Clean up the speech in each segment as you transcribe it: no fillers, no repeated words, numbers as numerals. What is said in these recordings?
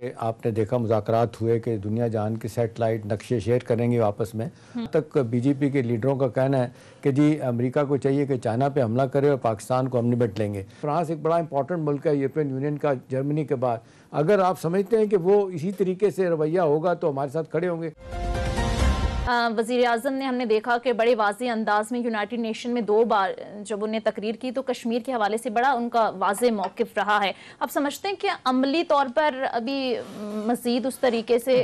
आपने देखा मुज़ाकरात हुए कि दुनिया जान के सैटेलाइट नक्शे शेयर करेंगे आपस में। तक बीजेपी के लीडरों का कहना है कि जी अमेरिका को चाहिए कि चाइना पे हमला करे और पाकिस्तान को हम निपट लेंगे। फ्रांस एक बड़ा इंपॉर्टेंट मुल्क है यूरोपियन यूनियन का, जर्मनी के बाद। अगर आप समझते हैं कि वो इसी तरीके से रवैया होगा तो हमारे साथ खड़े होंगे। वज़ीर आज़म ने हमने देखा कि बड़े वाज़ेह अंदाज में यूनाइटेड नेशन में 2 बार जब उन्हें तकरीर की तो कश्मीर के हवाले से बड़ा उनका वाज़ेह मौक़िफ़ रहा है। आप समझते हैं कि अमली तौर पर अभी मज़ीद उस तरीके से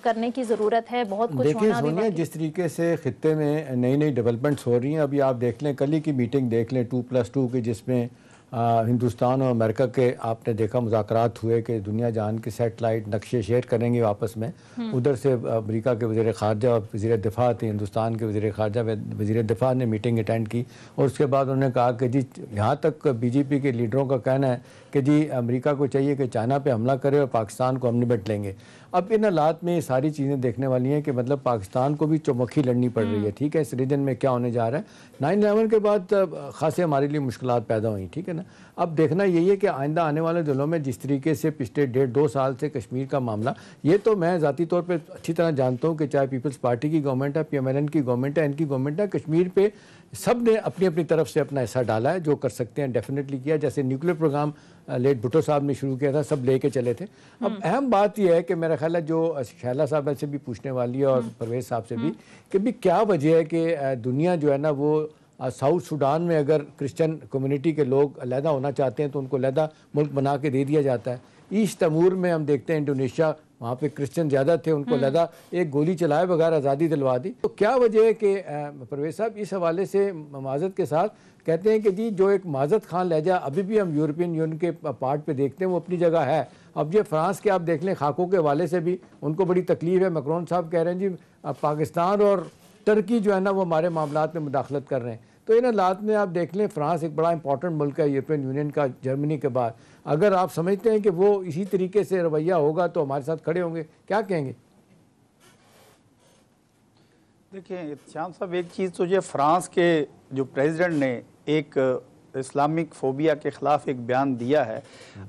करने की ज़रूरत है? बहुत कुछ देखिए सोनिया, जिस तरीके से ख़ित्ते में नई नई डेवलपमेंट्स हो रही हैं, अभी आप देख लें कल ही की मीटिंग देख लें 2+2 की, जिसमें हिंदुस्तान और अमेरिका के आपने देखा मुज़ाकरात हुए कि दुनिया जान के सैटेलाइट नक्शे शेयर करेंगे आपस में। उधर से अमेरिका के वज़ीर ख़ारजा और वज़ीर दिफ़ा थे, हिंदुस्तान के वज़ीर ख़ारजा वज़ीर दिफ़ा ने मीटिंग अटेंड की और उसके बाद उन्होंने कहा कि जी यहाँ तक बीजेपी के लीडरों का कहना है कि जी अमेरिका को चाहिए कि चाइना पे हमला करे और पाकिस्तान को हम निपट लेंगे। अब इन हालात में ये सारी चीज़ें देखने वाली हैं कि मतलब पाकिस्तान को भी चौमुखी लड़नी पड़ रही है, ठीक है। इस रीजन में क्या होने जा रहा है, 9/11 के बाद खासे हमारे लिए मुश्किलात पैदा हुई, ठीक है ना। अब देखना यही है कि आइंदा आने वाले दिनों में जिस तरीके से पिछले 1.5-2 साल से कश्मीर का मामला, ये तो मैं ज़ाती तौर पर अच्छी तरह जानता हूँ कि चाहे पीपल्स पार्टी की गवर्नमेंट है, PMLN की गवर्नमेंट है, इनकी गवर्नमेंट है, कश्मीर पे सब ने अपनी अपनी तरफ से अपना हिस्सा डाला है, जो कर सकते हैं डेफिनेटली किया। जैसे न्यूक्लियर प्रोग्राम लेट भुट्टो साहब ने शुरू किया था, सब लेके चले थे। अब अहम बात यह है कि मेरा ख्याल है जो शैला साहब से भी पूछने वाली है और परवेज साहब से भी, कि भी क्या वजह है कि दुनिया जो है ना वो साउथ सूडान में अगर क्रिश्चियन कम्युनिटी के लोग अलहदा होना चाहते हैं तो उनको अलहदा मुल्क बना के दे दिया जाता है। ईस्ट तमूर में हम देखते हैं इंडोनेशिया, वहाँ पे क्रिश्चियन ज़्यादा थे, उनको अलहदा एक गोली चलाए बगैर आज़ादी दिलवा दी। तो क्या वजह है कि परवेज साहब इस हवाले से माजरत के साथ कहते हैं कि जी जो एक माजरत खान लहजा अभी भी हम यूरोपियन यूनियन के पार्ट पे देखते हैं वो अपनी जगह है। अब ये फ्रांस के आप देख लें खाकों के हवाले से भी उनको बड़ी तकलीफ है। मैक्रोन साहब कह रहे हैं जी पाकिस्तान और टर्की जो है ना वो हमारे मामलात में मुदाखलत कर रहे हैं। तो इन हालात में आप देख लें फ्रांस एक बड़ा इंपॉर्टेंट मुल्क है यूरोपियन यूनियन का, जर्मनी के बाद। अगर आप समझते हैं कि वो इसी तरीके से रवैया होगा तो हमारे साथ खड़े होंगे, क्या कहेंगे? देखिए श्याम साहब, एक चीज़ तो ये फ्रांस के जो प्रेसिडेंट ने एक इस्लामिक फोबिया के ख़िलाफ़ एक बयान दिया है।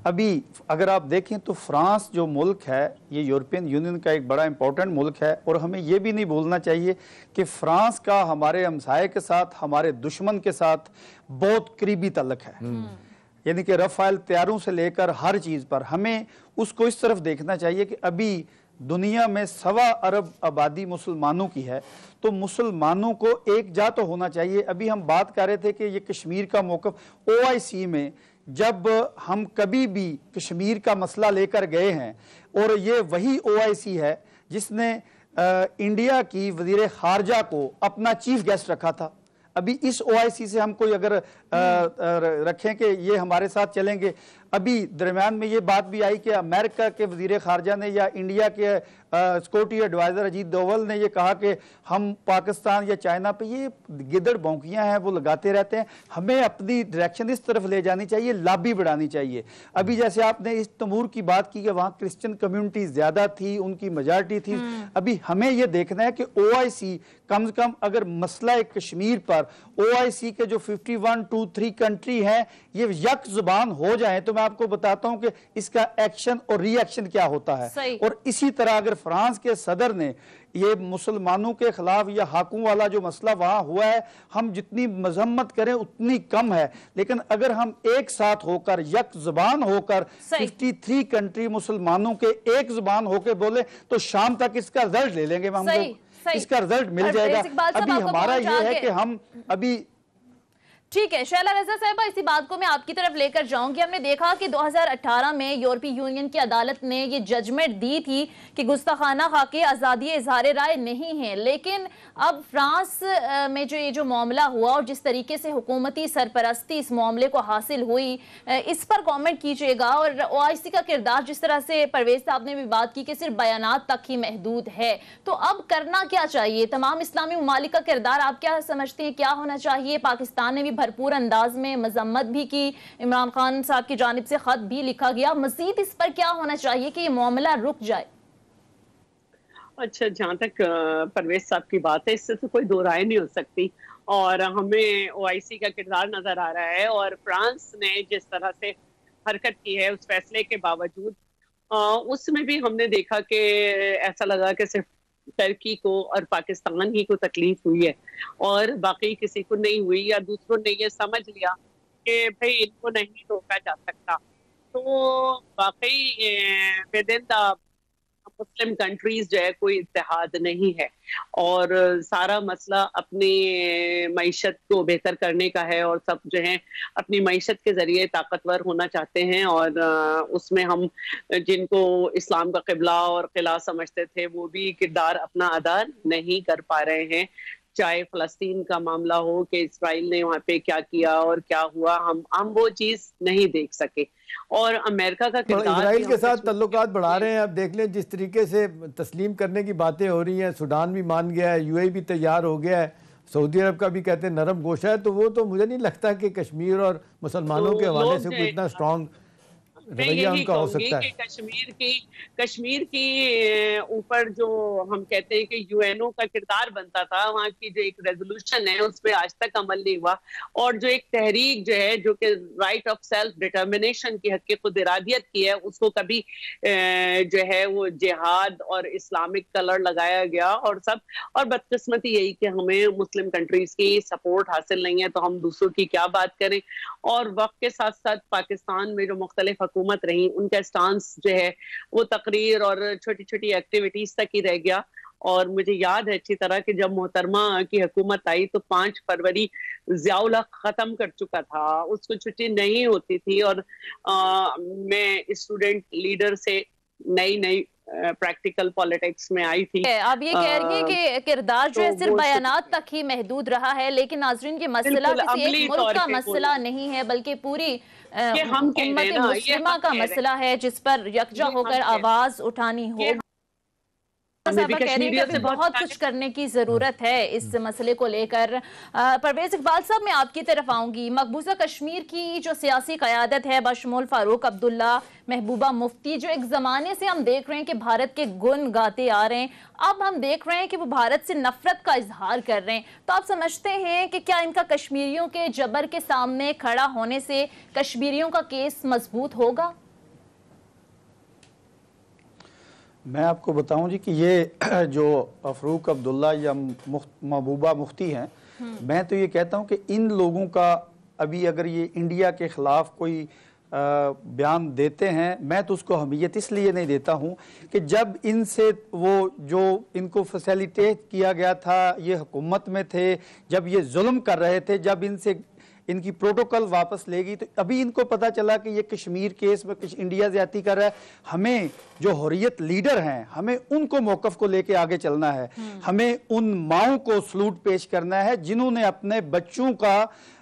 अभी अगर आप देखें तो फ्रांस जो मुल्क है ये यूरोपियन यूनियन का एक बड़ा इंपॉर्टेंट मुल्क है और हमें ये भी नहीं भूलना चाहिए कि फ्रांस का हमारे हमसाये के साथ, हमारे दुश्मन के साथ बहुत करीबी तल्लुक़ है। यानी कि रफ़ाल तैयारों से लेकर हर चीज़ पर हमें उसको इस तरफ देखना चाहिए कि अभी दुनिया में 1.25 अरब आबादी मुसलमानों की है, तो मुसलमानों को एक जा तो होना चाहिए। अभी हम बात कर रहे थे कि ये कश्मीर का मौक़िफ़ OIC में जब हम कभी भी कश्मीर का मसला लेकर गए हैं, और ये वही OIC है जिसने इंडिया की वज़ीर ख़ारजा को अपना चीफ गेस्ट रखा था। अभी इस OIC से हम कोई अगर रखें कि ये हमारे साथ चलेंगे, अभी दरमियान में ये बात भी आई कि अमेरिका के वज़ीर ख़ारजा ने या इंडिया के सिक्योरिटी एडवाइज़र अजीत डोवल ने ये कहा कि हम पाकिस्तान या चाइना पे ये गिदड़ भौंकियाँ हैं वो लगाते रहते हैं, हमें अपनी डायरेक्शन इस तरफ ले जानी चाहिए, लॉबी बढ़ानी चाहिए। अभी जैसे आपने इस तमूर की बात की कि वहाँ क्रिश्चियन कम्युनिटी ज़्यादा थी, उनकी मेजॉरिटी थी। अभी हमें ये देखना है कि OIC कम से कम अगर मसला कश्मीर पर OIC के जो 51-2-3 कंट्री हैं ये यक जुबान हो जाए तो मैं आपको बताता हूं कि इसका एक्शन और रिएक्शन क्या होता है। और इसी तरह अगर फ्रांस के सदर ने ये मुसलमानों के खिलाफ या हाकुम वाला जो मसला वहां हुआ है, हम जितनी मजम्मत करें उतनी कम है, लेकिन अगर हम एक साथ होकर यक जुबान होकर 53 कंट्री मुसलमानों के एक जुबान होकर बोले तो शाम तक इसका रिजल्ट ले लेंगे हम लोग, इसका रिजल्ट मिल जाएगा। अभी हमारा ये है कि हम अभी ठीक है शैला रज़ा साहिबा, इसी बात को मैं आपकी तरफ लेकर जाऊंगी। हमने देखा कि 2018 में यूरोपीय यूनियन की अदालत ने ये जजमेंट दी थी कि गुस्ताखाना खाके आज़ादी इज़हार राय नहीं है, लेकिन अब फ्रांस में जो ये मामला हुआ और जिस तरीके से हुकूमती सरपरस्ती इस मामले को हासिल हुई, इस पर कॉमेंट कीजिएगा। और OIC का किरदार, जिस तरह से परवेज साहब ने भी बात की कि सिर्फ बयानात तक ही महदूद है, तो अब करना क्या चाहिए? तमाम इस्लामी ममालिक का किरदार आप क्या समझते हैं, क्या होना चाहिए? पाकिस्तान ने भी भरपूर अंदाज में मजम्मत भी की, इमरान खान साहब की जानिब से खत भी लिखा गया, मजीद इस पर क्या होना चाहिए कि ये मामला रुक जाए? अच्छा, जहाँ तक परवेज साहब की बात है, इससे तो कोई दो राय नहीं हो सकती और हमें OIC का किरदार नजर आ रहा है। और फ्रांस ने जिस तरह से हरकत की है उस फैसले के बावजूद उसमें भी हमने देखा कि ऐसा लगा कि सिर्फ टर्की को और पाकिस्तान ही को तकलीफ हुई है और बाकी किसी को नहीं हुई, या दूसरों ने ये समझ लिया कि भाई इनको नहीं रोका जा सकता। तो वाकई with in the Muslim countries जो है कोई इत्तेहाद नहीं है और सारा मसला अपनी मईशत को बेहतर करने का है और सब जो है अपनी मईशत के जरिए ताकतवर होना चाहते हैं और उसमें हम जिनको इस्लाम का किबला और किला समझते थे वो भी किरदार अपना अदा नहीं कर पा रहे हैं। चाहे फलस्तीन का मामला हो कि इसराइल ने वहाँ पे क्या किया और क्या हुआ, हम वो चीज नहीं देख सके। और अमेरिका का किरदार इसराइल के साथ तल्लुकात बढ़ा रहे हैं। अब देख लें जिस तरीके से तस्लीम करने की बातें हो रही हैं, सूडान भी मान गया है, यूएई भी तैयार हो गया है, सऊदी अरब का भी कहते हैं नरम गोशा है, तो वो तो मुझे नहीं लगता कि कश्मीर और मुसलमानों के हवाले से कोई इतना स्ट्रॉन्ग रवैया उनका हो सकता है। कश्मीर की ऊपर जो हम कहते हैं कि यूएनओ का किरदार बनता था, वहाँ की जो एक रेजोल्यूशन है उस पर आज तक अमल नहीं हुआ और जो एक तहरीक जो है जो कि राइट ऑफ सेल्फ डिटर्मिनेशन की हक खुद इरादियत की है उसको कभी जो है वो जिहाद और इस्लामिक कलर लगाया गया और सब। और बदकिस्मती यही कि हमें मुस्लिम कंट्रीज की सपोर्ट हासिल नहीं है तो हम दूसरों की क्या बात करें। और वक्त के साथ साथ पाकिस्तान में जो मुख्तलिफ हुकूमत रही उनका स्टांस जो है वो तकरीर और छोटी छोटी एक्टिविटीज तक ही रह गया। और मुझे याद है अच्छी तरह कि जब मोहतरमा की हुकूमत आई तो 5 फरवरी ज़ियाउल हक खत्म कर चुका था, उसको छुट्टी नहीं होती थी और मैं स्टूडेंट लीडर से नई प्रैक्टिकल पॉलिटिक्स में आई थी। आप ये कह रही हैं कि किरदार जो है सिर्फ बयानात तक ही महदूद रहा है, लेकिन नाज़रीन ये मसला किसी एक मुल्क का मसला नहीं है बल्कि पूरी उम्मत मुस्लिमा का मसला है जिस पर यकजा होकर आवाज उठानी हो। कह रही है कि बहुत कुछ करने की जरूरत है इस मसले को लेकर। परवेज इकबाल साहब, मैं आपकी तरफ आऊंगी। मकबूजा कश्मीर की जो सियासी क़यादत है बशमूल फारूक अब्दुल्ला, महबूबा मुफ्ती, जो एक ज़माने से हम देख रहे हैं कि भारत के गुण गाते आ रहे हैं, अब हम देख रहे हैं कि वो भारत से नफरत का इजहार कर रहे हैं, तो आप समझते हैं कि क्या इनका कश्मीरियों के जबर के सामने खड़ा होने से कश्मीरियों का केस मजबूत होगा? मैं आपको बताऊं जी कि ये जो फारूक अब्दुल्ला या महबूबा मुफ्ती हैं, मैं तो ये कहता हूं कि इन लोगों का अभी अगर ये इंडिया के ख़िलाफ़ कोई बयान देते हैं, मैं तो उसको अहमियत इसलिए नहीं देता हूं कि जब इनसे वो जो इनको फैसिलिटेट किया गया था, ये हुकूमत में थे, जब ये जुल्म कर रहे थे, जब इनसे इनकी प्रोटोकॉल वापस लेगी तो अभी इनको पता चला कि ये कश्मीर केस में कुछ इंडिया ज्यादती कर रहा है। हमें जो हुर्रियत लीडर हैं, हमें उनको मौक़िफ़ को लेके आगे चलना है। हमें उन माओं को सलूट पेश करना है जिन्होंने अपने बच्चों का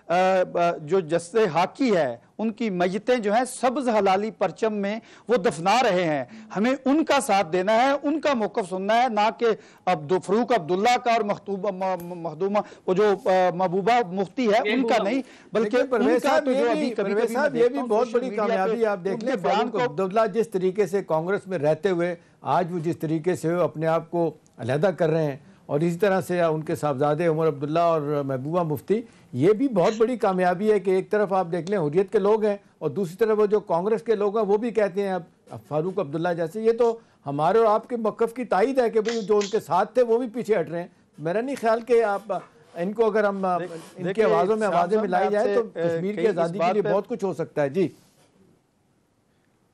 जो जस्से हाकी है उनकी मैयतें जो हैं सब्ज़ हलाली परचम में वो दफना रहे हैं। हमें उनका साथ देना है, उनका मौक़िफ़ सुनना है, ना कि फारूक अब्दुल्ला का और मखदूमा वो जो महबूबा मुफ्ती है उनका नहीं, बल्कि उनका तो जो अभी कभी ये भी बहुत बड़ी कामयाबी आप देख लें। फारूक अब्दुल्ला जिस तरीके से कांग्रेस में रहते हुए आज वो जिस तरीके से अपने आप को अलहदा कर रहे हैं और इसी तरह से उनके साहबजादे उमर अब्दुल्ला और महबूबा मुफ्ती, ये भी बहुत बड़ी कामयाबी है कि एक तरफ आप देख लें हुर्रियत के लोग हैं और दूसरी तरफ वो जो कांग्रेस के लोग हैं वो भी कहते हैं अब फारूक अब्दुल्ला जैसे। ये तो हमारे और आपके मौक़िफ़ की तायद है कि भाई जो उनके साथ थे वो भी पीछे हट रहे हैं। मेरा नहीं ख्याल कि आप इनको अगर हम इनकी आवाज़ों में आवाज़ें मिलाई जाए तो कश्मीर की आज़ादी के लिए बहुत कुछ हो सकता है। जी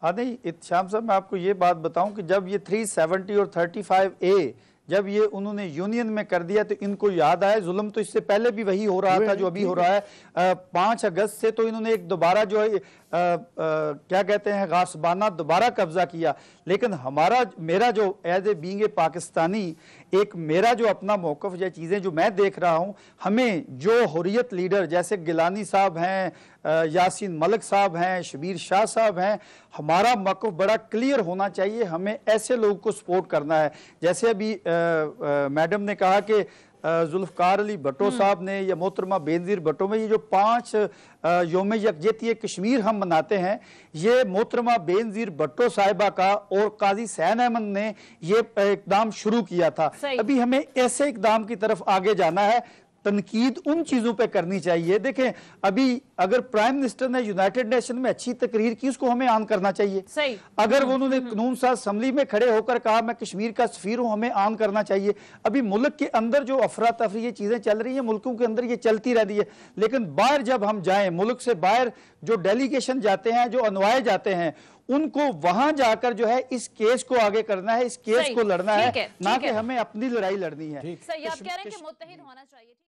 हाँ, नहीं इत्शाम साहब, मैं आपको ये बात बताऊं कि जब ये 370 और 35A जब ये उन्होंने यूनियन में कर दिया तो इनको याद आया जुल्म तो इससे पहले भी वही हो रहा था जो अभी हो रहा है। 5 अगस्त से तो इन्होंने एक दोबारा जो है क्या कहते हैं गासबाना दोबारा कब्जा किया। लेकिन मेरा जो as a being a Pakistani एक मेरा जो अपना मौक़िफ़ या चीज़ें जो मैं देख रहा हूँ, हमें जो हुर्रियत लीडर जैसे गिलानी साहब हैं, यासीन मलिक साहब हैं, शबीर शाह साहब हैं, हमारा मौक़िफ़ बड़ा क्लियर होना चाहिए। हमें ऐसे लोगों को सपोर्ट करना है। जैसे अभी मैडम ने कहा कि जुल्फ़कार अली भट्टो साहब ने या मोहतरमा बेनज़ीर भट्टो में ये जो 5 योम यकजहती कश्मीर हम मनाते हैं, ये मोहतरमा बेनज़ीर भट्टो साहिबा का और काजी सैन अहमद ने ये इक़दाम शुरू किया था। अभी हमें ऐसे इक़दाम की तरफ आगे जाना है। तनकीद उन चीज़ों पे करनी चाहिए। देखें, अभी अगर प्राइम मिनिस्टर ने यूनाइटेड नेशन में अच्छी तकरीर की, उसको हमें आन करना चाहिए। सही। अगर वो उन्होंने कानून साज असम्बली में खड़े होकर कहा मैं कश्मीर का सफीर हूं, हमें आन करना चाहिए। अभी मुल्क के अंदर जो अफरा तफरी ये चीज़ें चल रही हैं, मुल्कों के अंदर ये चलती रहती है, लेकिन बाहर जब हम जाएं, मुल्क से बाहर जो डेलीगेशन जाते हैं, जो अनवाए जाते हैं, उनको वहां जाकर जो है इस केस को आगे करना है, इस केस को लड़ना है, ना कि हमें अपनी लड़ाई लड़नी है। सही, आप कह रहे हैं कि मुत्तहिद होना चाहिए।